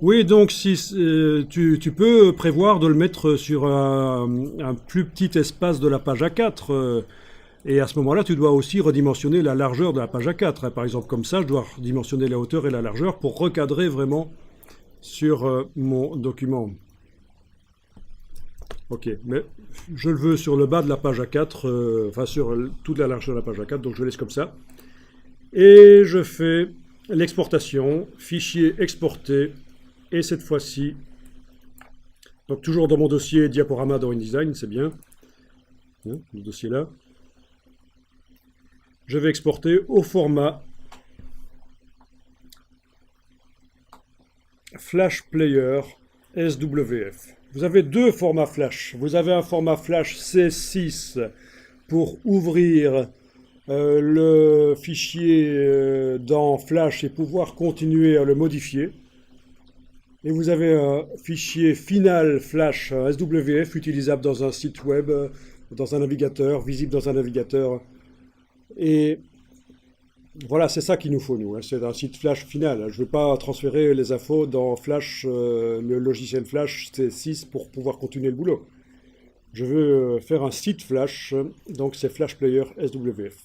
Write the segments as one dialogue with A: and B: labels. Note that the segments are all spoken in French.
A: Oui, donc si tu peux prévoir de le mettre sur un plus petit espace de la page A4. Et à ce moment-là, tu dois aussi redimensionner la largeur de la page A4. Par exemple, comme ça, je dois redimensionner la hauteur et la largeur pour recadrer vraiment sur mon document. Ok, mais je le veux sur le bas de la page A4, enfin sur toute la largeur de la page A4, donc je laisse comme ça. Et je fais l'exportation, fichier exporté, et cette fois-ci, donc toujours dans mon dossier diaporama dans InDesign, c'est bien, hein, le dossier là. Je vais exporter au format Flash Player SWF. Vous avez deux formats Flash. Vous avez un format Flash C6 pour ouvrir le fichier dans Flash et pouvoir continuer à le modifier. Et vous avez un fichier final Flash SWF utilisable dans un site web, dans un navigateur, visible dans un navigateur. Et voilà, c'est ça qu'il nous faut, nous, hein. C'est un site Flash final. Je ne veux pas transférer les infos dans Flash, le logiciel Flash C6 pour pouvoir continuer le boulot. Je veux faire un site Flash, donc c'est Flash Player SWF.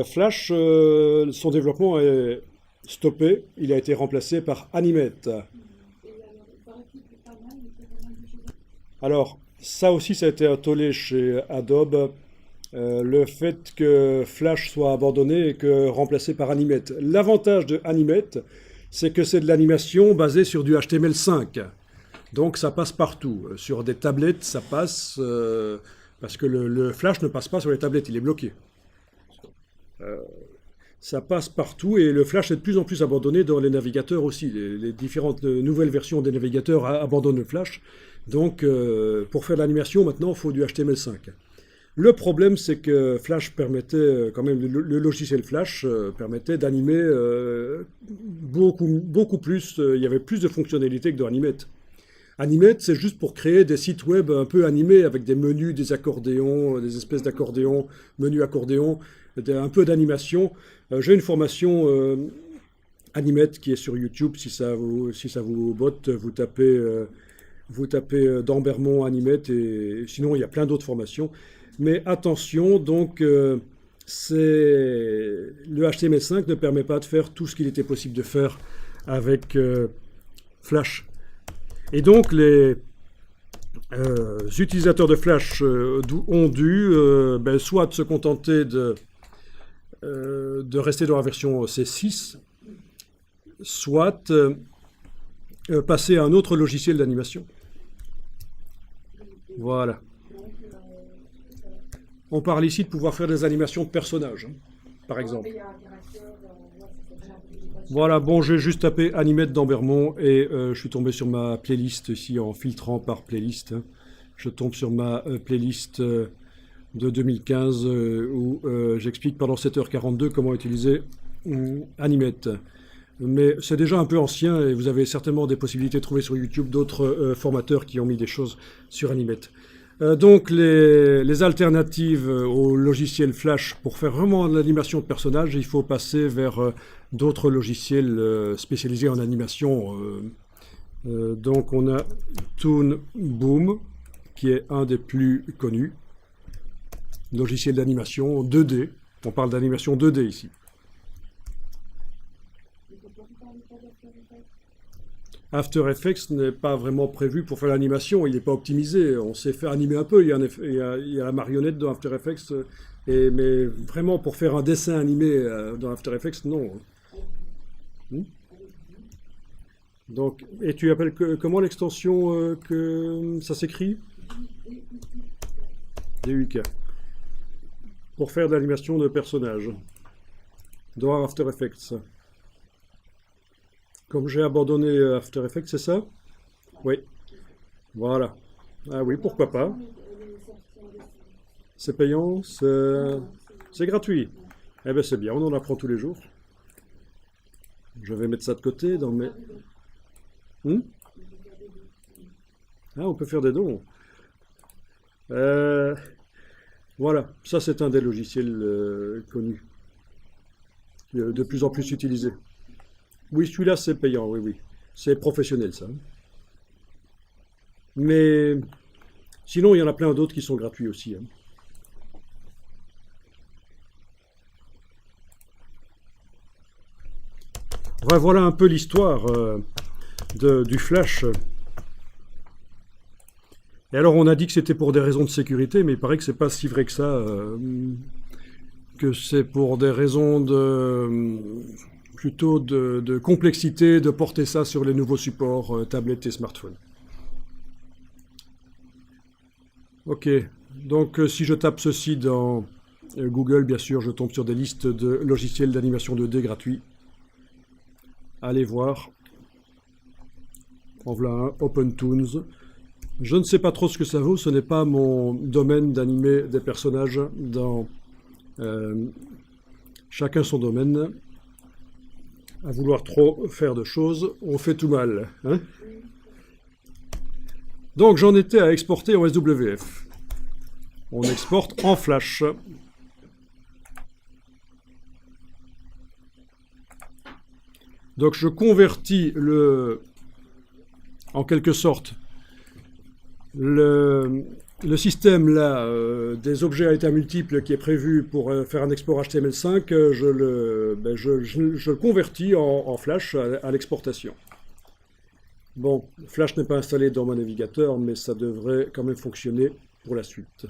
A: Flash, son développement est stoppé. Il a été remplacé par Animate. Alors, ça aussi, ça a été un tollé chez Adobe. Le fait que Flash soit abandonné et que remplacé par Animate. L'avantage de Animate, c'est que c'est de l'animation basée sur du HTML5. Donc ça passe partout. Sur des tablettes, ça passe parce que le Flash ne passe pas sur les tablettes, il est bloqué. Ça passe partout et le Flash est de plus en plus abandonné dans les navigateurs aussi. Les différentes nouvelles versions des navigateurs abandonnent le Flash. Donc pour faire de l'animation, maintenant, il faut du HTML5. Le problème, c'est que Flash permettait, quand même, le logiciel Flash permettait d'animer beaucoup plus, il y avait plus de fonctionnalités que dans Animate. Animate, c'est juste pour créer des sites web un peu animés avec des menus, des accordéons, des espèces d'accordéons, menus accordéons, un peu d'animation. J'ai une formation Animate qui est sur YouTube, si ça vous botte, vous tapez Dambermont Animate, et sinon il y a plein d'autres formations. Mais attention, donc, le HTML5 ne permet pas de faire tout ce qu'il était possible de faire avec Flash. Et donc, les utilisateurs de Flash ont dû soit se contenter de rester dans la version C6, soit passer à un autre logiciel d'animation. Voilà. On parle ici de pouvoir faire des animations de personnages, hein, par exemple. Voilà, bon, j'ai juste tapé Animate Dambermont et je suis tombé sur ma playlist ici en filtrant par playlist, hein. Je tombe sur ma playlist de 2015 où j'explique pendant 7h42 comment utiliser Animate. Mais c'est déjà un peu ancien et vous avez certainement des possibilités de trouver sur YouTube d'autres formateurs qui ont mis des choses sur Animate. Donc les alternatives au logiciel Flash pour faire vraiment de l'animation de personnages, il faut passer vers d'autres logiciels spécialisés en animation. Donc on a Toon Boom, qui est un des plus connus, logiciel d'animation 2D. On parle d'animation 2D ici. After Effects n'est pas vraiment prévu pour faire l'animation, il n'est pas optimisé. On sait faire animer un peu, il y a la marionnette dans After Effects, mais vraiment pour faire un dessin animé dans After Effects, non. Donc, et tu appelles comment l'extension que ça s'écrit? DUK. Pour faire de l'animation de personnages dans After Effects. Comme j'ai abandonné After Effects, c'est ça? Oui. Voilà. Ah oui, pourquoi pas. C'est payant, c'est gratuit. Eh bien c'est bien, on en apprend tous les jours. Je vais mettre ça de côté dans mes... Ah, on peut faire des dons. Voilà, ça c'est un des logiciels connus, de plus en plus utilisé. Oui, celui-là c'est payant, oui, oui. C'est professionnel, ça. Mais sinon, il y en a plein d'autres qui sont gratuits aussi, hein. Ouais, voilà un peu l'histoire du Flash. Et alors, on a dit que c'était pour des raisons de sécurité, mais il paraît que c'est pas si vrai que ça. Que c'est pour des raisons plutôt de complexité de porter ça sur les nouveaux supports tablettes et smartphones. Ok, donc si je tape ceci dans Google, bien sûr, je tombe sur des listes de logiciels d'animation 2D gratuits. Allez voir. En voilà un, OpenToons. Je ne sais pas trop ce que ça vaut, ce n'est pas mon domaine d'animer des personnages dans chacun son domaine. À vouloir trop faire de choses, on fait tout mal, hein. Donc j'en étais à exporter en SWF. On exporte en Flash. Donc je convertis en quelque sorte le système là des objets à état multiples qui est prévu pour faire un export HTML5, je le convertis en Flash à l'exportation. Bon, Flash n'est pas installé dans mon navigateur, mais ça devrait quand même fonctionner pour la suite.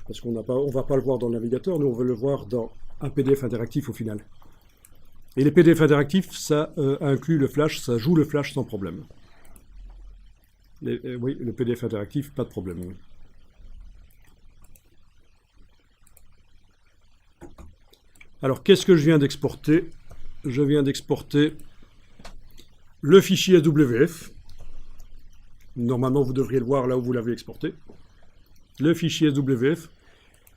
A: Parce qu'on ne va pas le voir dans le navigateur, nous on veut le voir dans un PDF interactif au final. Et les PDF interactifs, ça inclut le Flash, ça joue le Flash sans problème. Oui, le PDF interactif, pas de problème. Oui. Alors, qu'est-ce que je viens d'exporter? Je viens d'exporter le fichier SWF. Normalement, vous devriez le voir là où vous l'avez exporté. Le fichier SWF.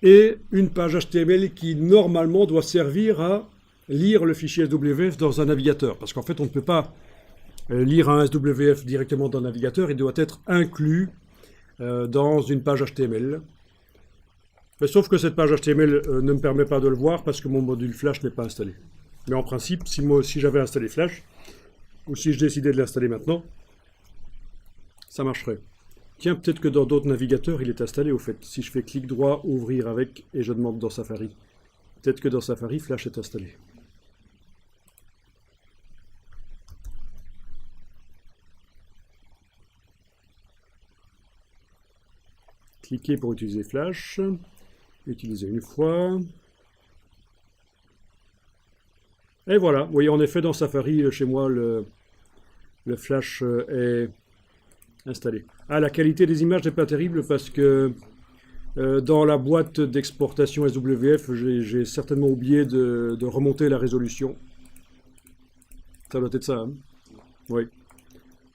A: Et une page HTML qui, normalement, doit servir à lire le fichier SWF dans un navigateur. Parce qu'en fait, on ne peut pas lire un SWF directement dans le navigateur, il doit être inclus dans une page HTML. Mais sauf que cette page HTML ne me permet pas de le voir parce que mon module Flash n'est pas installé. Mais en principe, si j'avais installé Flash, ou si je décidais de l'installer maintenant, ça marcherait. Tiens, peut-être que dans d'autres navigateurs, il est installé au fait. Si je fais clic droit, ouvrir avec, et je demande dans Safari. Peut-être que dans Safari, Flash est installé. Cliquez pour utiliser Flash. Utiliser une fois. Et voilà, vous voyez en effet dans Safari, chez moi, le Flash est installé. Ah, la qualité des images n'est pas terrible parce que dans la boîte d'exportation SWF, j'ai certainement oublié de remonter la résolution. Ça doit être ça, hein? Oui.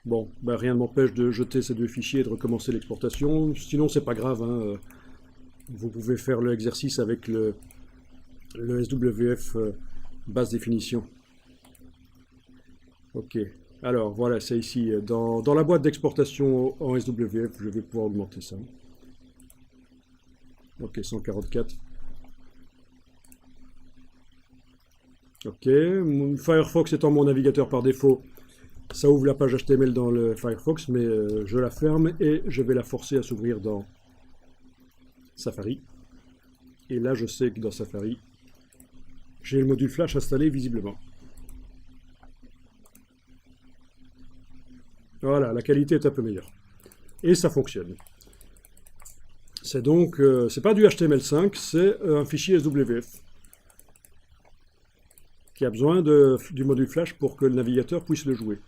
A: Bon, ben rien ne m'empêche de jeter ces deux fichiers et de recommencer l'exportation. Sinon, c'est pas grave, hein. Vous pouvez faire l'exercice avec le SWF basse définition. Ok. Alors, voilà, c'est ici. Dans la boîte d'exportation en SWF, je vais pouvoir augmenter ça. Ok, 144. Ok. Firefox étant mon navigateur par défaut, ça ouvre la page HTML dans le Firefox, mais je la ferme et je vais la forcer à s'ouvrir dans Safari. Et là, je sais que dans Safari, j'ai le module Flash installé visiblement. Voilà, la qualité est un peu meilleure. Et ça fonctionne. C'est donc, c'est pas du HTML5, c'est un fichier SWF qui a besoin du module Flash pour que le navigateur puisse le jouer.